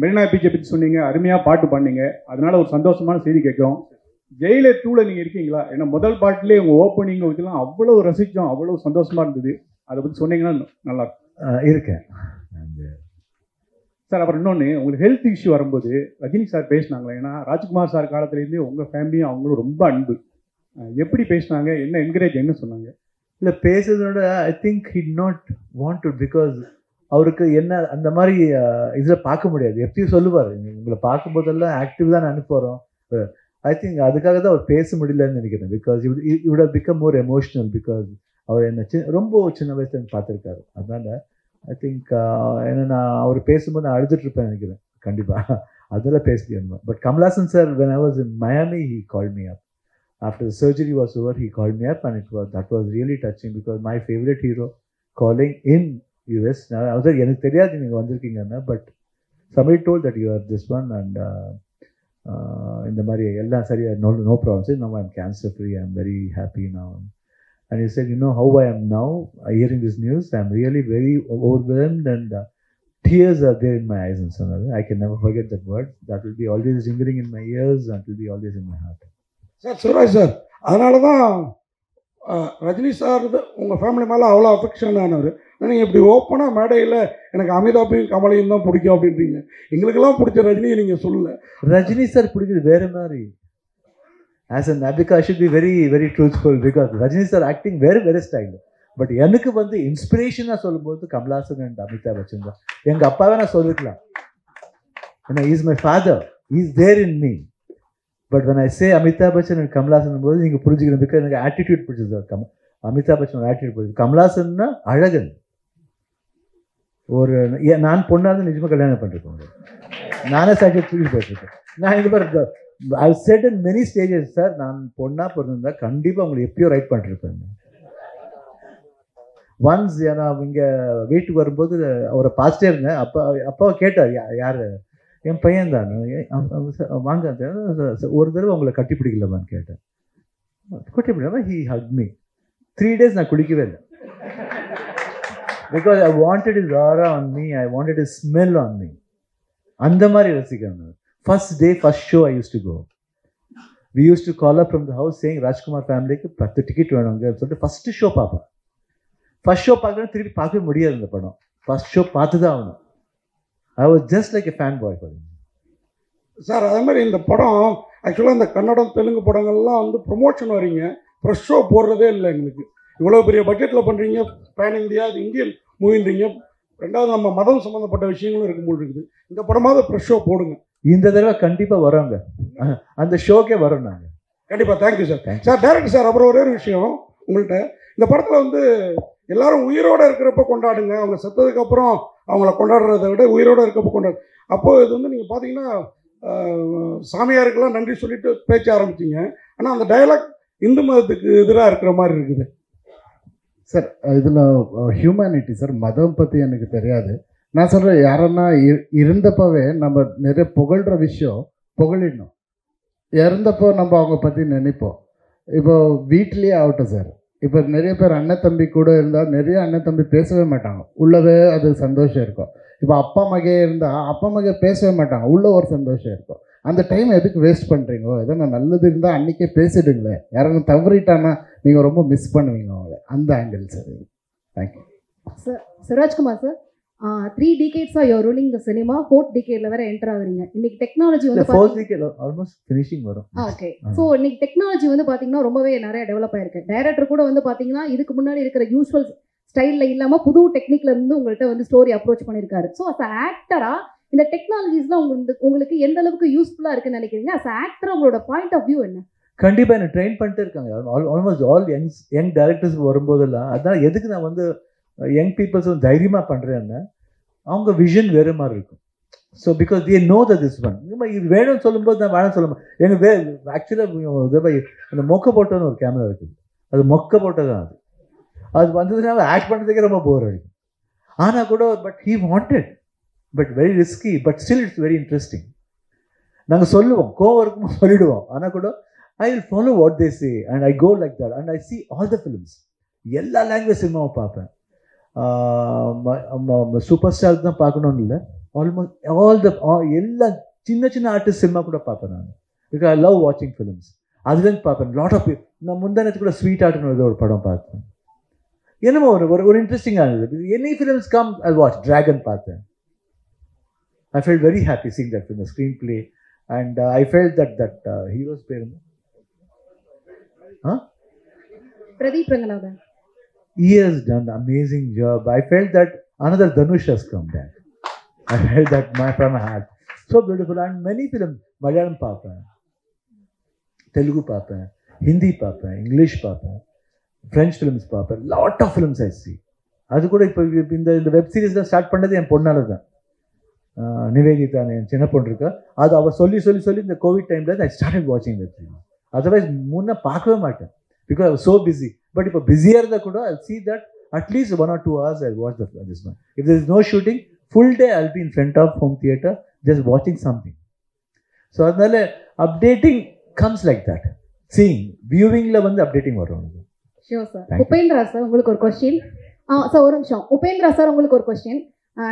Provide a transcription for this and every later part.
மெரினா பீச்சை பற்றி சொன்னீங்க, அருமையாக பாட்டு பண்ணீங்க, அதனால ஒரு சந்தோஷமான செய்தி கேட்குறோம். ஜெயிலர் 2ல நீங்கள் இருக்கீங்களா? ஏன்னா முதல் பாட்டிலே உங்கள் ஓப்பனிங் இதெல்லாம் அவ்வளோ ரசித்தோம், அவ்வளோ சந்தோஷமாக இருந்தது. அதை பற்றி சொன்னீங்கன்னா நல்லாயிருக்கும். இருக்கேன் சார். அப்புறம் இன்னொன்று, உங்களுக்கு ஹெல்த் இஷ்யூ வரும்போது ரஜினி சார் பேசினாங்களே, ஏன்னா ராஜ்குமார் சார் காலத்துலேருந்தே உங்கள் ஃபேமிலியும் அவங்களும் ரொம்ப அன்பு. எப்படி பேசினாங்க, என்ன என்கரேஜ் என்ன சொன்னாங்க? இல்லை பேசுறதோட I think he not want to, because அவருக்கு என்ன அந்த மாதிரி இதில் பார்க்க முடியாது. எப்பயும் சொல்லுவார், உங்களை பார்க்கும்போதெல்லாம் ஆக்டிவ் தான் அனுப்புகிறோம். ஐ திங்க் அதுக்காக தான் அவர் பேச முடியலன்னு நினைக்கிறேன். Because he'd have become more emotional, because அவர் என்ன ரொம்ப சின்ன வயசுல பார்த்துருக்காரு. அதனால ஐ திங்க் என்னன்னா அவர் பேசும்போது நான் அழுதுட்டு இருப்பேன் நினைக்கிறேன் கண்டிப்பாக. அதெல்லாம் பேசலையா. But Kamal Haasan sir, when I was in Miami, he called me up. After the surgery was over, he called me up, and that was really touching, because my favorite hero calling in US. எனக்கு தெரியாது நீங்கள் வந்திருக்கீங்கன்னா, but somebody told that you are this one, and இந்த மாதிரி எல்லாம் சரியா, no problems. Now I'm cancer free, I'm very happy now. And he said, you know how I am now hearing this news, I'm really very overwhelmed, and tears are there in my eyes and so on. I can never forget that word. That will be always lingering in my ears, and will be always in my heart. Sir, Shivaraj sir, அதனால தான் Rajini sir உங்கள் family மேலே அவ்வளோ affection ஆனவர். நீங்கள் இப்படி ஓப்பனாக மேடையில் எனக்கு அமிதாப்பையும் கமலையும் தான் பிடிக்கும் அப்படின்றீங்க. எங்களுக்கெல்லாம் பிடிச்ச ரஜினியை நீங்கள் சொல்லலை. ரஜினி சார் பிடிக்கிறது வேறு மாதிரி. As an Abhika, I should be very, very truthful, because Rajini sir acting very, very style. But எனக்கு வந்து இன்ஸ்பிரேஷனாக சொல்லும்போது கமல்ஹாசன் அண்ட் அமிதாப் பச்சன் தான். எங்கள் அப்பாவே நான் சொல்லிக்கலாம், ஏன்னா he is my father, he is there in me. But when I say Amitabh Bachchan and Kamal Haasan போது நீங்கள் புரிஞ்சுக்கணும், பிகாஸ் எனக்கு ஆட்டிடியூட் பிடிச்சது. அமிதாப் பச்சன் ஆட்டிடியூட் பிடிச்சது. கமல்ஹாசன்னா அழகன். ஒரு நான் பொண்ணாக நிஜமாக கல்யாணம் பண்ணிருக்கேன். நானே சைக்கிள் தூக்கி போயிட்டுருக்கேன். நான் இந்த மாதிரி I've said in many stages, sir, நான் பொண்ணா பிறந்திருந்தா கண்டிப்பாக உங்களை எப்பயோ ரைட் பண்ணிருப்பேன். ஒன்ஸ் ஏன்னா இங்கே வீட்டுக்கு வரும்போது அவரை பார்த்துட்டே இருந்தேன். அப்பாவை கேட்டார், யார்? என் பையன் தான். வாங்க, ஒரு தடவை உங்களை கட்டி பிடிக்கலாமான்னு கேட்டேன். கட்டி பிடிக்காம he hugged me. 3 days நான் குளிக்கவே இல்லை. Because I wanted his aura on me, I wanted his smell on me. அந்த மாதிரி ரசிக்கிறேன். First day, first show I used to go. We used to call up from the house saying, Rajkumar ஃபேமிலிக்கு 10 ticket வேணுங்க சொல்லிட்டு first show பார்ப்பேன். First show பார்க்கணும், திருப்பி பார்க்கவே முடியாது இந்த படம். ஃபஸ்ட் ஷோ பார்த்து தான் ஆகணும். I was just like a fan boy for him. Sir, அதே மாதிரி இந்த படம் ஆக்சுவலாக இந்த கன்னடம் தெலுங்கு படங்கள்லாம் வந்து ப்ரொமோஷன் வரீங்க, ப்ரெஷ் ஷோ போடுறதே இல்லை எங்களுக்கு. இவ்வளோ பெரிய பட்ஜெட்டில் பண்ணுறீங்க, பேன் இந்தியா, அது இந்தியன் மூவின்றீங்க. ரெண்டாவது நம்ம மதம் சம்மந்தப்பட்ட விஷயங்களும் இருக்கும்போது இருக்குது. இந்த படமாவது ப்ரெஷ் ஷோ போடுங்க. இந்த தடவை கண்டிப்பாக வரோங்க, அந்த ஷோக்கே வரோம் நாங்கள் கண்டிப்பாக. Thank you sir. Sir, director sir, அப்புறம் ஒரே ஒரு விஷயம் உங்கள்கிட்ட, இந்த படத்தில் வந்து எல்லாரும் உயிரோடு இருக்கிறப்ப கொண்டாடுங்க, அவங்க செத்ததுக்கப்புறம் அவங்கள கொண்டாடுறதை விட உயிரோடு இருக்கப்போ கொண்டாடு. அப்போது இது வந்து நீங்கள் பார்த்தீங்கன்னா சாமியாருக்கெல்லாம் நன்றி சொல்லிட்டு பேச்ச ஆரம்பிச்சிங்க. ஆனால் அந்த டயலாக் இந்து மதத்துக்கு எதிராக இருக்கிற மாதிரி இருக்குது சார். இதில் ஹியூமனிட்டி சார், மதம் பற்றி எனக்கு தெரியாது. நான் சொல்கிறேன், யாரன்னா இருந்தப்பவே நம்ம நிறைய புகழ்கிற விஷயம் புகழிடணும். இறந்தப்போ நம்ம அவங்க பற்றி நினைப்போம். இப்போ வீட்லேயே ஆகட்டும் சார், இப்போ நிறைய பேர் அண்ணன் தம்பி கூட இருந்தால் நிறைய அண்ணன் தம்பி பேசவே மாட்டாங்க, உள்ளவே அது சந்தோஷம் இருக்கும். இப்போ அப்பா மகே இருந்தால் அப்பா மகே பேசவே மாட்டாங்க, உள்ள ஒரு சந்தோஷம் இருக்கும். அந்த டைம் எதுக்கு வேஸ்ட் பண்ணுறீங்கோ? எதனா நல்லது இருந்தால் அன்றைக்கே பேசிடுங்களே. யாரும் தவறிட்டானா நீங்கள் ரொம்ப மிஸ் பண்ணுவீங்க அவங்கள. அந்த angle sir. Thank you sir. Shivarajkumar sir, 3 decades-ஆ you're ruling the cinema, 4th decade-ல வேற என்டர் ஆகுறீங்க. இன்னைக்கு டெக்னாலஜி வந்து 4th decade ஆல்மோஸ்ட் ஃபினிஷிங் வரும். ஓகே. ஸோ இன்னைக்கு டெக்னாலஜி வந்து பார்த்தீங்கன்னா ரொம்பவே நிறைய டெவலப் ஆயிருக்கு. டைரக்டர் கூட வந்து பார்த்தீங்கன்னா இதுக்கு முன்னாடி இருக்கிற யூஸ்வல் ஸ்டைலில் இல்லாமல் புது டெக்னிக்ல இருந்து உங்கள்கிட்ட வந்து ஸ்டோரி அப்ரோச் பண்ணியிருக்காரு. ஸோ அஸ் ஆக்டரா இந்த டெக்னாலஜிஸ்லாம் உங்களுக்கு எந்த அளவுக்கு யூஸ்ஃபுல்லாக இருக்குன்னு நினைக்கிறீங்க? அஸ் ஆக்டரா உங்களோட பாயிண்ட் ஆஃப் வியூ என்ன? கண்டிப்பாக என்ன ட்ரெயின் பண்ணிட்டு இருக்காங்க. ஆல்மோஸ்ட் ஆல் யங் டைரக்டர்ஸ் வரும்போதெல்லாம் அதனால் எதுக்கு நான் வந்து யங் பீப்புள்ஸ் வந்து தைரியமாக பண்ணுறேன்னா அவங்க விஷன் வேறு மாதிரி இருக்கும். So because they know the this one. இது வேணும்னு சொல்லும்போது நான் வேணும்னு சொல்ல மாட்டேன். எனக்கு ஆக்சுவலாக அந்த மொக்க போட்டோன்னு ஒரு கேமரா இருக்குது, அது மொக்க போட்டோ தான். அது வந்ததுனால ஆக்ட் பண்ணுறதுக்கே ரொம்ப போர் அடிக்கும். ஆனால் கூட but he wanted, but very risky, but still it's very interesting. நாங்கள் சொல்லுவோம், கோவம் இருக்குமோ சொல்லிடுவோம். ஆனால் கூட I will follow what they say and I go like that and I see all the films. எல்லா லாங்குவேஜ் சினிமாவும் பார்ப்பேன். சூப்பர் ஸ்டார் தான் பார்க்கணும்னு இல்லை, ஆல்மோஸ்ட் எல்லா சின்ன சின்ன ஆர்டிஸ்ட் சினிமா கூட பார்ப்பேன் நான். பிகாஸ் ஐ லவ் வாட்சிங் ஃபிலிம்ஸ். அதுலேருந்து பார்ப்பேன். லாட் ஆஃப் நான் முந்தானத்து கூட ஸ்வீட் ஆர்ட்னு ஒரு படம் பார்த்தேன். என்னமோ ஒரு இன்ட்ரெஸ்டிங்காக இருந்தது. Any films come I watch. Dragon பார்த்தேன். I felt very happy seeing that film, the screenplay, and I felt that hero's பேர் என்ன? Pradeep Ranganathan. He has done an amazing job. I felt that another Dhanush has come back. I felt that from my heart. So beautiful. And many films, Malayalam பார்ப்பேன், Telugu பார்ப்பேன், Hindi பார்ப்பேன், English பார்ப்பேன், French films பார்ப்பேன். Lot of films I see. அது கூட இப்போ இந்த web சீரிஸ்ல start பண்ணது என் பொண்ணால தான். நிவேதிதா என் சின்ன பொண்ணு இருக்கா. அது அவள் சொல்லி இந்த கோவிட் டைமில் ஐ ஸ்டார்டட் வாட்சிங் வெப் சீரிஸ். அதர்வைஸ் முன்னே பார்க்கவே மாட்டேன். Because I was so busy. But இப்போ பிஸியாக இருந்தால் கூட ஐ see that at least 1 or 2 hours I watch this one. If there is no shooting, full day I'll be in front of home theater just watching something. So அதனால updating comes like that. Seeing, viewingல வந்து updating வரும். Sure sir. Upendra sir உங்களுக்கு ஒரு question. Sir ஒரு நிமிஷம். Upendra sir உங்களுக்கு ஒரு question.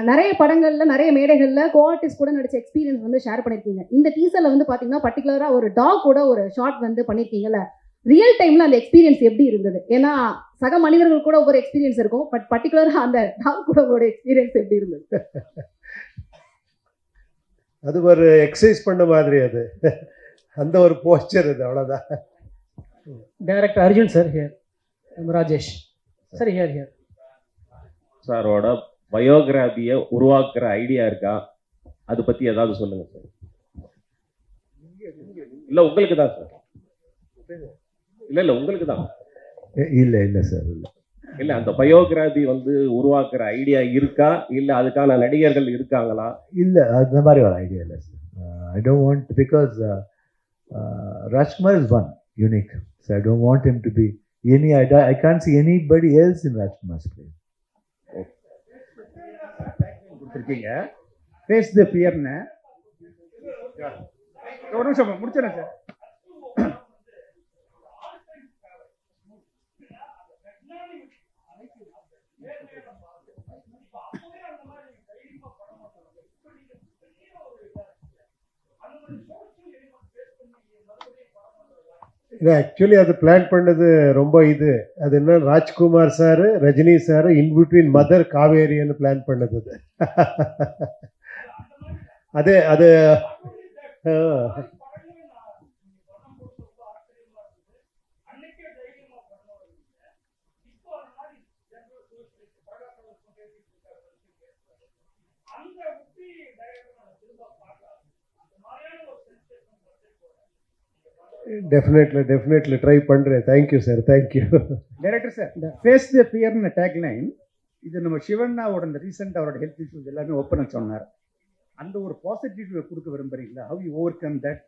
நிறைய படங்கள்ல நிறைய மேடைகள்ல கோஆர்டிஸ்ட் கூட நடிச்ச எக்ஸ்பீரியன்ஸ் வந்து ஷேர் பண்ணிருக்கீங்க. இந்த டீசர்ல வந்து பாத்தீங்கன்னா பர்டிகுலரா ஒரு டாக் கூட ஒரு ஷார்ட் வந்து பண்ணிருக்கீங்கல்ல. ரியல் டைம்ல அந்த எக்ஸ்பீரியன்ஸ் எப்படி இருந்தது? ஏன்னா சக மனிதர்கள் கூட ஒவ்வொரு எக்ஸ்பீரியன்ஸ் இருக்கும். பட் பர்டிகுலரா அந்த டாக் கூட உங்களோட எக்ஸ்பீரியன்ஸ் எப்படி இருந்தது? அது ஒரு எக்ஸசைஸ் பண்ண மாதிரி, அது அந்த ஒரு போஸ்டர், அது அவ்வளோதான். Director Arjun sir here. Rajesh sir here. சாரோட பயோகிராபியை உருவாக்குற ஐடியா இருக்கா? அதை பத்தி ஏதாவது சொல்லுங்க சார். இல்ல உங்களுக்கு தான் சார். இல்ல உங்களுக்கு தான். இல்ல சார். இல்ல அந்த பயோகிராபி வந்து உருவாக்குற ஐடியா இருக்கா? இல்ல அதுக்கான நடிகர்கள் இருக்காங்களா? இல்ல அந்த மாதிரி ஒரு ஐடியா இல்லை sir. I don't want, because Rajkumar is one unique. So I don't want him to be any. I can't see anybody else in Rajkumar's play. கொடுத்துருக்கீங்க ஃபேஸ் த ஃபியர்னு. ஒரு நிமிஷம் முடிச்சிடறேன் சார். இல்லை, ஆக்சுவலி அது பிளான் பண்ணது ரொம்ப அது என்ன, Rajkumar sir, Rajini sir, in between mother காவேரின்னு பிளான் பண்ணது அது. அது டெஃபினெட்லி ட்ரை பண்ணுறேன். Thank you sir, thank you. Director sir, இந்த ஃபேஸ் த ஃபியர்னு டேக்லைன் இது நம்ம சிவண்ணாவோட இந்த ரீசெண்டாக அவரோட ஹெல்த் இஷ்யூஸ் எல்லாமே ஓப்பனாக சொன்னார். அந்த ஒரு பாசிட்டிவ் கொடுக்க விரும்புறீங்களா? How you over come that?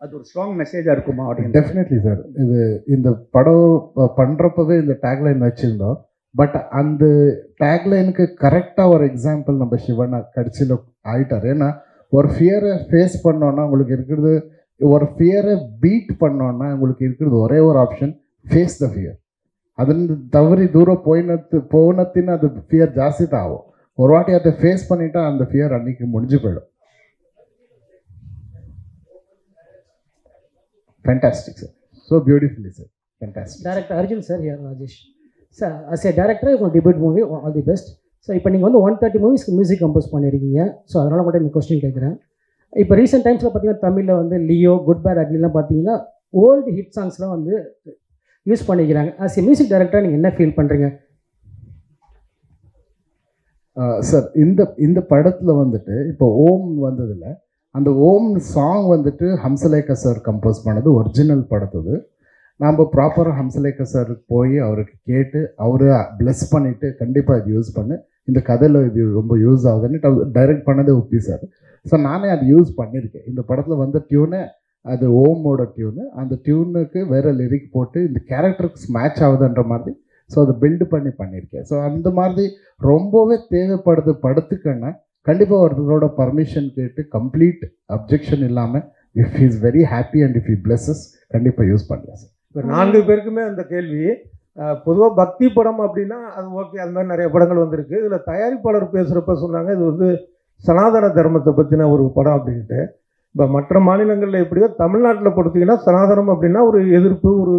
அது ஒரு ஸ்ட்ராங் மெசேஜாக இருக்குமா ஆடியன்ஸ்? Definitely sir. இந்த படம் பண்ணுறப்பவே இந்த டேக்லைன் வச்சுருந்தோம். பட் அந்த டேக்லைனுக்கு கரெக்டாக ஒரு எக்ஸாம்பிள் நம்ம சிவண்ணா கடைசியில் ஆகிட்டார். ஏன்னா ஒரு ஃபியரை ஃபேஸ் பண்ணோன்னா உங்களுக்கு இருக்கிறது, ஒரு ஃபியரை பீட் பண்ணோன்னா உங்களுக்கு இருக்கிறது ஒரே ஒரு ஆப்ஷன், ஃபேஸ் த ஃபியர். ಅದನ್ನು ತವರಿ ದೂರ போனத்தின் அது ஃபியர் ಜಾಸ್ತಿ ஆகும். ஒரு வாட்டி அதை ஃபேஸ் பண்ணிட்டா அந்த ஃபியர் அன்னைக்கு முடிஞ்சு போயிடும். Fantastic sir, so beautifully sir, fantastic. Director Arjun sir here. Rajesh sir, as a director உங்கள் debut movie, all the best. So இப்போ நீங்கள் வந்து 130 மூவிஸ்க்கு மியூசிக் கம்போஸ் பண்ணியிருக்கீங்க. ஸோ அதனால் மட்டும் இந்த கொஸ்டின் கேட்குறேன். இப்போ ரீசெண்ட் டைம்ஸில் பார்த்தீங்கன்னா தமிழில் வந்து லியோ, குட் பேட் அக்லிலாம் பார்த்தீங்கன்னா ஓல்டு ஹிட் சாங்ஸ்லாம் வந்து யூஸ் பண்ணிக்கிறாங்க. ஆஸ் ஏ மியூசிக் டைரக்டராக நீங்கள் என்ன ஃபீல் பண்ணுறீங்க? சார், இந்த படத்தில் வந்துட்டு இப்போ ஓம் வந்ததில்ல, அந்த ஓம் சாங் வந்துட்டு ஹம்சலேகா சார் கம்போஸ் பண்ணது, ஒரிஜினல் படத்துது. நாம் ப்ராப்பராக ஹம்சலேகா சார் போய் அவருக்கு கேட்டு அவரு பிளஸ் பண்ணிவிட்டு கண்டிப்பாக இது யூஸ் பண்ணு, இந்த கதையில் இது ரொம்ப யூஸ் ஆகுதுன்னு டைரக்ட் பண்ணதே உப்பி சார். ஸோ நானே அது யூஸ் பண்ணியிருக்கேன். இந்த படத்தில் வந்த டியூனு அது ஓமோட டியூனு, அந்த டியூனுக்கு வேறு லிரிக் போட்டு இந்த கேரக்டருக்கு மேட்ச் ஆகுதுன்ற மாதிரி ஸோ அதை பில்டு பண்ணியிருக்கேன். ஸோ அந்த மாதிரி ரொம்பவே தேவைப்படுது படத்துக்குன்னா கண்டிப்பாக ஒருத்தரோட பர்மிஷன் கேட்டு கம்ப்ளீட் அப்ஜெக்ஷன் இல்லாமல் if is very happy and if he pluses கண்டிப்பாக யூஸ் பண்ணலாம் சார். இப்போ 4 பேருக்குமே அந்த கேள்வி. பொதுவாக பக்தி படம் அப்படின்னா அது ஓகே, அது மாதிரி நிறைய படங்கள் வந்திருக்கு. இதில் தயாரிப்பாளர் பேசுகிறப்ப சொன்னாங்க இது வந்து சனாதன தர்மத்தை பற்றின ஒரு படம் அப்படின்ட்டு. இப்போ மற்ற மாநிலங்களில் எப்படியோ தமிழ்நாட்டில் கொடுத்தீங்கன்னா சனாதனம் அப்படின்னா ஒரு எதிர்ப்பு, ஒரு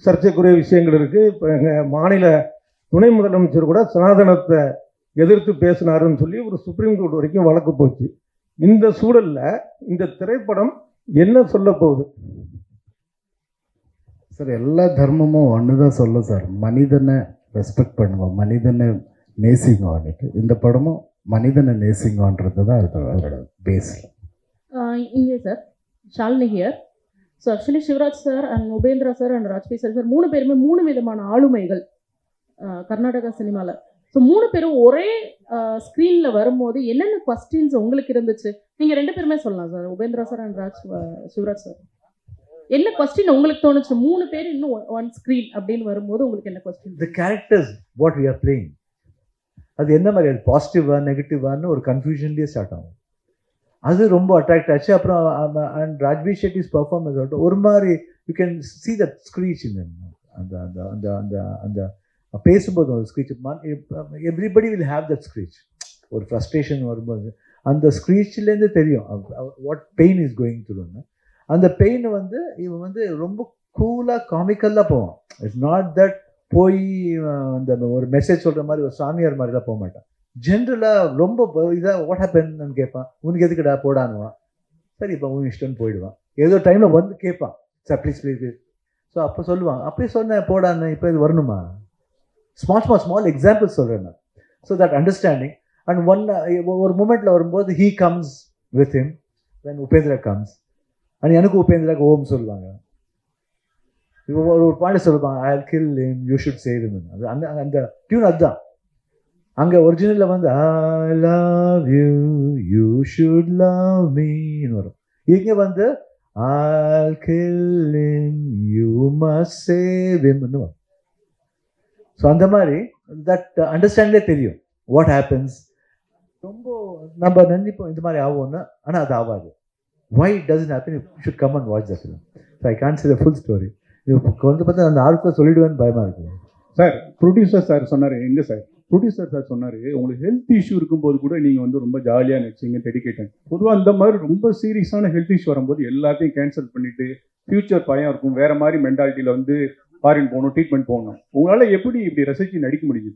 சர்ச்சைக்குரிய விஷயங்கள் இருக்குது. இப்போ எங்கள் மாநில துணை முதலமைச்சர் கூட சனாதனத்தை எதிர்த்து பேசினாருன்னு சொல்லி ஒரு சுப்ரீம் கோர்ட் வரைக்கும் வழக்கு போச்சு. இந்த சூழலில் இந்த திரைப்படம் என்ன சொல்ல போகுது? சார் எல்லா தர்மமும் ஒன்று தான் சொல்ல சார், மனிதனை ரெஸ்பெக்ட் பண்ணுவோம், மனிதனை நேசிங்க. அன்னைக்கு இந்த படமும் மனிதனை நேசிங்கன்றது தான் அதோட பேஸ். இங்கே sir Shalini here. So actually Shivaraj sir and Upendra sir and Raj B sir 3 பேருமே 3 விதமான ஆளுமைகள் கர்நாடகா சினிமாவில். ஸோ 3 பேரும் ஒரே ஸ்க்ரீனில் வரும்போது என்னென்ன கொஸ்டின்ஸ் உங்களுக்கு இருந்துச்சு? நீங்கள் 2 பேருமே சொல்லலாம் sir, Upendra sir and Shivaraj sir. என்ன கொஸ்டின் உங்களுக்கு தோணுச்சு 3 பேர் இன்னும் ஒன் ஸ்க்ரீன் அப்படின்னு வரும்போது உங்களுக்கு என்ன question? The characters what we are playing, அது என்ன மாதிரி, அது பாசிட்டிவா நெகட்டிவான்னு ஒரு கன்ஃபியூஷன்லேயே ஸ்டார்ட் ஆகும். அது ரொம்ப அட்ராக்ட் ஆச்சு. அப்புறம் அண்ட் ராஜ்பி ஷெட்டிஸ் பர்ஃபார்மன்ஸ் ஆகட்டும், ஒரு மாதிரி you can see that screech in அந்த அந்த அந்த அந்த அந்த பேசும்போது ஒரு screech. Everybody will have that screech. ஒரு ஃப்ரஸ்ட்ரேஷன் வரும்போது அந்த ஸ்க்ரீச்லேருந்து தெரியும் வாட் பெயின் இஸ் கோயிங் த்ரூன்னு. அந்த பெயின் வந்து இவன் வந்து ரொம்ப கூலாக காமிக்கலாக போவான். இட்ஸ் நாட் தட் போய் அந்த ஒரு மெசேஜ் சொல்கிற மாதிரி ஒரு சாமியார் மாதிரிலாம் போக மாட்டான். ஜென்ரலாக ரொம்ப இதாக வாட் ஹேப்பன்னு கேட்பான், உனக்கு எதுக்குடா போடானுவான், சரி இப்போ உன் இஷ்டம்னு போயிடுவான். ஏதோ டைமில் வந்து கேட்பான், சார் ப்ளீஸ் ப்ளீஸ். ஸோ அப்போ சொல்லுவான், அப்பயே சொன்னேன் போடான்னு, இப்போ இது வரணுமா? ஸ்மால் எக்ஸாம்பிள்ஸ் சொல்கிறேன் நான். So that understanding. அண்ட் ஒரு மூமெண்ட்டில் வரும்போது he comes with him, then Upendra comes. And எனக்கு உபேந்திராக்கு ஓம் சொல்லுவாங்க. இப்போ ஒரு பாயிண்ட் சொல்லுவாங்க, I kill him, you should save him. அது அந்த அந்த டியூன் அதுதான். அங்கே ஒரிஜினலில் வந்து I love you, you should love மீன்னு வரும். இங்கே வந்து I'll kill him, you must save him ன்னு வரும். ஸோ அந்த மாதிரி தட் அண்டர்ஸ்டாண்ட்லே தெரியும் வாட் ஹேப்பன்ஸ். ரொம்ப நம்ம நினைப்போம் இந்த மாதிரி ஆகும்னா, ஆனால் அது ஆகாது. why it doesn't happen, you should come and watch the film. So I can't say the full story. இப்போ வந்து பார்த்தா அந்த ஆளுக்கு சொல்லிடுவேன்னு பயமாக இருக்குது சார். ப்ரொடியூசர் சார் சொன்னார், எங்கே சார் ப்ரொடியூசர் சார் சொன்னார், உங்களுக்கு ஹெல்த் இஷ்யூ இருக்கும்போது கூட நீங்கள் வந்து ரொம்ப ஜாலியாக நினச்சிங்க, டெடிக்கேட்டட். பொதுவாக அந்த மாதிரி ரொம்ப சீரியஸான ஹெல்த் இஷ்யூ வரும்போது எல்லாத்தையும் கேன்சல் பண்ணிவிட்டு ஃபியூச்சர் பயம் இருக்கும், வேறு மாதிரி மென்டாலிட்டியில் வந்து ஃபாரின் போகணும், ட்ரீட்மெண்ட் போகணும். உங்களால் எப்படி இப்படி ரசித்து நடிக்க முடியுது?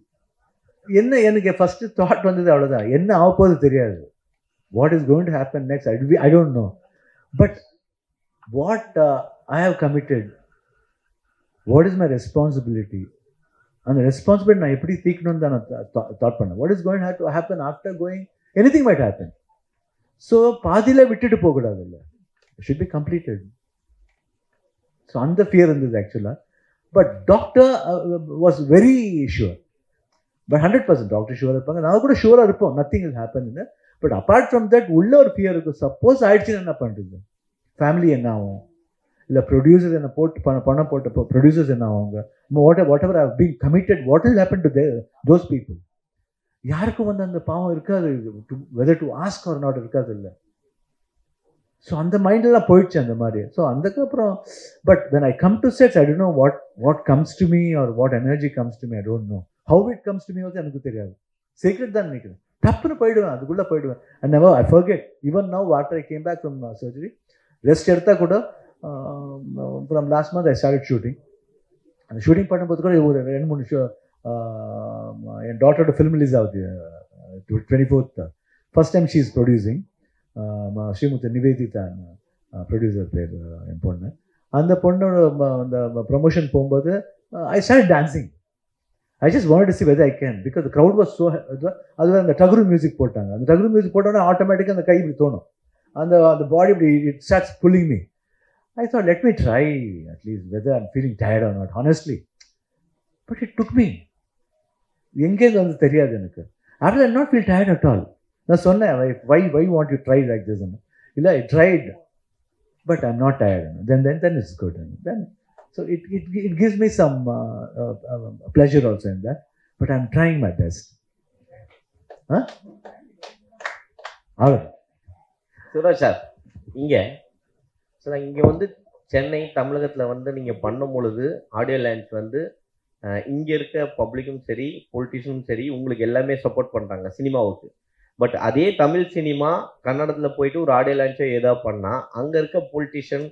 என்ன எனக்கு ஃபஸ்ட்டு தாட் வந்தது அவ்வளோதான், என்ன ஆக போகுது தெரியாது. What is going to happen next I don't know. But what I have committed, what is my responsibility, அந்த ரெஸ்பான்சிபிலிட்டி நான் எப்படி தீக்கணும்னு தான் நான் தாட் பண்ணேன். What is going to happen after going, anything might happen. So பாதியில் விட்டுட்டு போகக்கூடாது, இல்லை, ஷுட் பி கம்ப்ளீட்டட். ஸோ அந்த ஃபியர் இருந்தது ஆக்சுவலாக. But doctor was very sure. But 100% doctor ஷுவராக இருப்பாங்க, நான் கூட ஷுவராக இருப்போம், nothing will happen. But apart from that உள்ள ஒரு ஃபியர் இருக்கும். சப்போஸ் ஆயிடுச்சுன்னு என்ன பண்ணுறது, ஃபேமிலி என்ன ஆகும், இல்லை ப்ரொடியூசர்ஸ் என்ன பணம் போட்ட ப்ரொடியூசர்ஸ் என்ன ஆகுங்க, what ever I've been committed, what will happen to those people. யாருக்கும் வந்து அந்த பாவம் இருக்காது, weather to ask R not இருக்காது, இல்லை. ஸோ அந்த மைண்டெல்லாம் போயிடுச்சு அந்த மாதிரி. ஸோ அதுக்கப்புறம் but when I come to sets, I don't know what comes to me or what energy comes to me, I don't know. How it comes to me also எனக்கு தெரியாது. Secret தான் நினைக்கிறேன். டப்புன்னு போயிடுவேன், அதுக்குள்ளே போயிடுவேன். And never I forget. Even now after I came back from surgery, rest எடுத்தால் கூட from last month I started shooting. அந்த ஷூட்டிங் பண்ணும்போது கூட ஒரு 2-3 ஷோ என் டாட்டரோட ஃபிலிம் ரிலீஸ் ஆகுது 24th. First time she is producing. Srimuthu Nivedita producer பேர் என் பொண்ணு. அந்த பொண்ணோட அந்த ப்ரொமோஷன் போகும்போது I start dancing. I just wanted to see whether I can, because the crowd was so. அதில் அந்த டகுரு மியூசிக் போட்டாங்க. அந்த டகுரு மியூசிக் போட்டோன்னா ஆட்டோமேட்டிக்காக அந்த கை இப்படி தோணும், அந்த பாடி இப்படி it starts pulling me. I thought, let me try at least whether I'm feeling tired or not, honestly. But it took me. எங்கேருந்து வந்து தெரியாது எனக்கு. After I not feel tired at all. நான் சொன்னேன், why want you try like this? இல்லை, I tried, but I'm not tired. Then it's good. Then so it gives me some pleasure also in that. But I'm trying my best. Suresh sir, இங்கே வந்து சென்னை தமிழகத்தில் வந்து நீங்கள் பண்ணும் பொழுது audio launch வந்து இங்கே இருக்க பப்ளிக்கும் சரி பொலிட்டிஷியனும் சரி உங்களுக்கு எல்லாமே சப்போர்ட் பண்ணுறாங்க சினிமாவுக்கு. பட் அதே தமிழ் சினிமா கன்னடத்தில் போயிட்டு ஒரு ஆடியோ லான்ச்சோ ஏதோ பண்ணால் அங்கே இருக்க பொலிட்டிஷியன்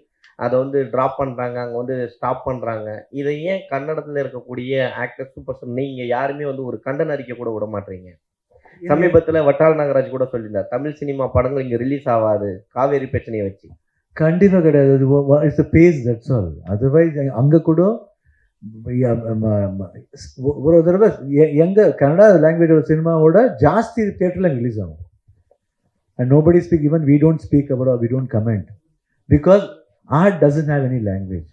அதை வந்து ட்ராப் பண்ணுறாங்க, அங்கே வந்து ஸ்டாப் பண்ணுறாங்க. இதை ஏன் கன்னடத்தில் இருக்கக்கூடிய ஆக்டர் சூப்பர் ஸ்டார் நீங்கள் யாருமே வந்து ஒரு கண்டன அறிக்கை கூட விட மாட்டீங்க? சமீபத்தில் வட்டால் நாகராஜ் கூட சொல்லியிருந்தார், தமிழ் சினிமா படங்கள் இங்கே ரிலீஸ் ஆகாது காவேரி பிரச்சனையை வச்சு. கண்டிப்பாக கிடையாது. It's a phase, that's all. Otherwise அங்கே கூட ஒரு தடவை எங்கள் கன்னடா லாங்குவேஜ் சினிமாவோட ஜாஸ்தி தேட்டரில் ரிலீஸ் ஆகும். And nobody speak, even we don't speak about, we don't comment, because art doesn't have any language.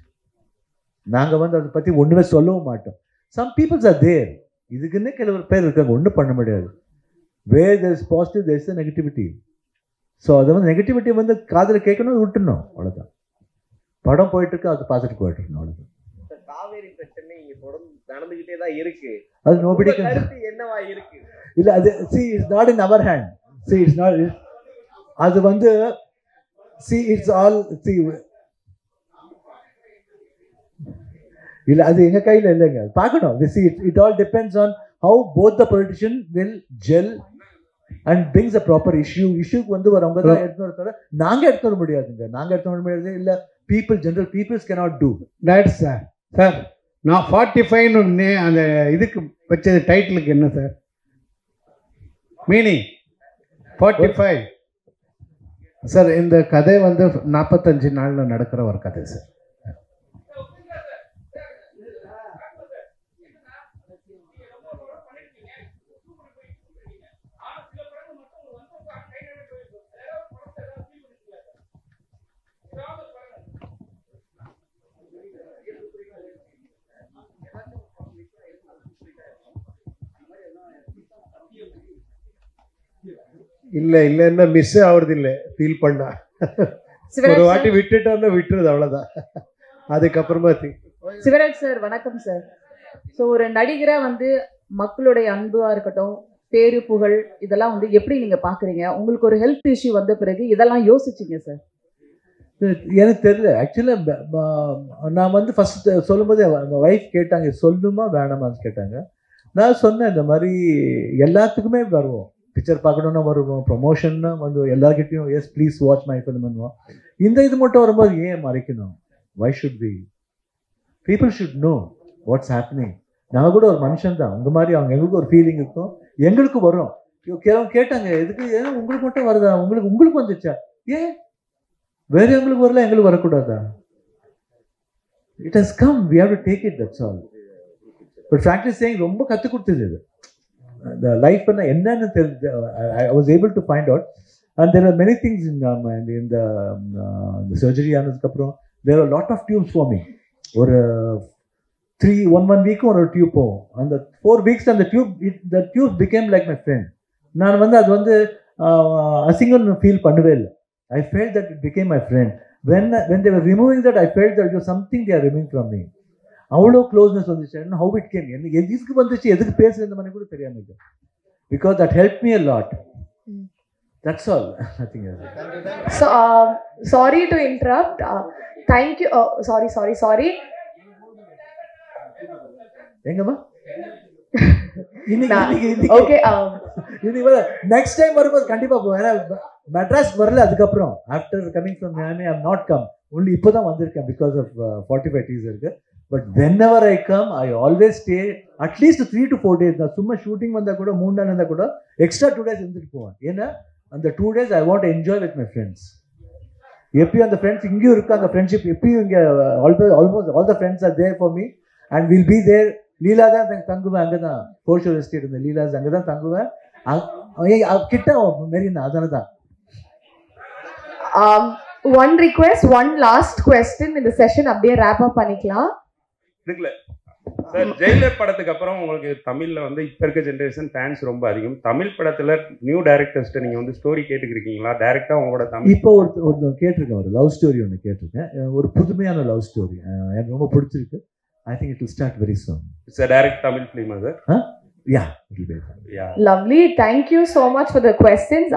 நாங்கள் வந்து அதை பற்றி ஒன்றுமே சொல்லவும் மாட்டோம். சம் பீப்புள்ஸ் ஆர் தேர், இதுக்குன்னு சில பேர் இருக்காங்க, ஒன்றும் பண்ண முடியாது. Where there is positive there is negativity. So அதை வந்து நெகட்டிவிட்டி வந்து காதில் கேட்கணும், விட்டுணும், அவ்வளோதான். படம் போயிட்டுருக்கு, அதை பார்த்துட்டு போயிட்டுருக்கணும், அவ்வளோதான். காவேரி பிரச்சனை இங்கே தொடர்ந்து நடந்துக்கிட்டே தான் இருக்கு. அது நோபடி என்னவா இருக்கு? இல்லை, அது see it's not in our hand. See it's not, அது வந்து see it's all, see இல்லை, அது எங்கள் கையில் இல்லைங்க, பார்க்கணும். See it all depends on how both the politician will gel and brings a proper issue. இஷ்யூக்கு வந்து அவங்க தான் எடுத்து வர, நாங்கள் எடுத்து வர முடியாதுங்க. நாங்கள் எடுத்து வர முடியாது, இல்லை people, general peoples cannot do. That's sir நான் 45 அந்த இதுக்கு வச்சது டைட்டிலுக்கு என்ன சார் மீனிங்? 45 சார், இந்த கதை வந்து 45 நாள்ல நடக்கிற ஒரு கதை சார். இல்லைன்னா மிஸ் ஆகுறது இல்லை, ஃபீல் பண்ணா ஒரு வாட்டி விட்டுட்டோம்னா விட்டுறது, அவ்வளோதான். அதுக்கப்புறமா சிவராஜ் சார் வணக்கம் சார். ஸோ ஒரு நடிகரை வந்து மக்களுடைய அன்பா இருக்கட்டும், பேரு புகழ், இதெல்லாம் வந்து எப்படி நீங்க பாக்குறீங்க? உங்களுக்கு ஒரு ஹெல்த் இஷ்யூ வந்த பிறகு இதெல்லாம் யோசிச்சிங்க சார்? எனக்கு தெரியல ஆக்சுவலாக. நான் வந்து ஃபர்ஸ்ட் சொல்லும்போது எங்கள் ஒய்ஃப் கேட்டாங்க, சொல்லணுமா வேணாமான்னு கேட்டாங்க. நான் சொன்னேன், இந்த மாதிரி எல்லாத்துக்குமே வருவோம், பிக்சர் பார்க்கணுன்னா வருவோம், ப்ரொமோஷன்னா வந்து எல்லாருக்கிட்டையும் yes please watch my film பண்ணுவோம். இந்த இது மட்டும் வரும்போது ஏன் மறைக்கணும்? Why should be? People should know what's happening. நாங்கள் கூட ஒரு மனுஷன் தான், உங்கள் மாதிரி அவங்க எங்களுக்கு ஒரு ஃபீலிங் இருக்கும், எங்களுக்கு வரும். கேட்டாங்க, எதுக்கு, ஏன் உங்களுக்கு மட்டும் வருதா, உங்களுக்கு வந்துச்சா, ஏன் வேற எங்களுக்கு வரல, எங்களுக்கு வரக்கூடாதா? It has come, we have to take it, that's all. But frankly saying ரொம்ப கற்றுக் கொடுத்தது இது. The life என்னன்னு தெரிஞ்சு I was able to find out, and there are many things in the surgery ஆனதுக்கு அப்புறம் there are a lot of tubes for me. ஒரு 1 week ஒரு டியூப் போகும். அந்த 4 weeks அந்த the tube became like my friend. நான் வந்து அது வந்து அசிங்கம் ஃபீல் பண்ணவே இல்லை. I felt that it became my friend. When they were removing that, I felt that it was something they are removing from me. அவ்வளோ closeness வந்துச்சு. How it came, எனக்கு எதுக்கு வந்துச்சு, எதுக்கு பேசுறது, இந்த மாதிரி கூட தெரியாம இருக்கு. Because that help me a lot. That's all. Nothing else. So sorry to interrupt. Thank you. Sorry. எங்கம்மா? ஓகே. நெக்ஸ்ட் டைம் வரும்போது கண்டிப்பா போவேன். மெட்ராஸ் வரல, அதுக்கப்புறம் after coming from Miami I have not come. Only இப்போ தான் வந்திருக்கேன் பிகாஸ் ஆஃப் 45 டீஸ் இருக்கு. But whenever I come, I always stay at least 3 to 4 days. நான் சும்மா ஷூட்டிங் வந்தால் கூட 3 நாள் இருந்தால் கூட எக்ஸ்ட்ரா 2 days இருந்துட்டு போவேன். ஏன்னா அந்த 2 days I want to enjoy with my friends. எப்பயும் அந்த ஃப்ரெண்ட்ஸ் இங்கேயும் இருக்கு, அந்த ஃப்ரெண்ட்ஷிப் எப்பயும் இங்கே almost all the friends are there for me and will be there. Leela தான் தங்குவேன், அங்கே தான் போர்ஷோர் எஸ்டேட் இந்த லீலாஸ் அங்கே தான் தங்குவேன். கிட்ட மெரினா, அதனால தான். One request, one last question இந்த செஷன் அப்படியே ரேப் அப் பண்ணிக்கலாம். இருக்குல்ல சார், ஜெயிலர் படத்துக்கு அப்புறம் உங்களுக்கு தமிழ்ல வந்து இப்போ இருக்க ஜென்ரேஷன் ஃபேன்ஸ் ரொம்ப அதிகம். தமிழ் படத்துல நியூ டைரக்டர்ஸ்ட்டு நீங்க வந்து ஸ்டோரி கேட்டுக்கிறீங்களா? டைரக்டா உங்களோட தமிழ் இப்போ ஒரு கேட்டிருக்கேன், ஒரு லவ் ஸ்டோரி ஒன்று கேட்டிருக்கேன், ஒரு புதுமையான லவ் ஸ்டோரி எனக்கு ரொம்ப பிடிச்சிருக்கு. I think it will start very soon. It's a direct Tamil film, is it? Yeah, it will be. Yeah. Lovely. Thank you so much for the questions.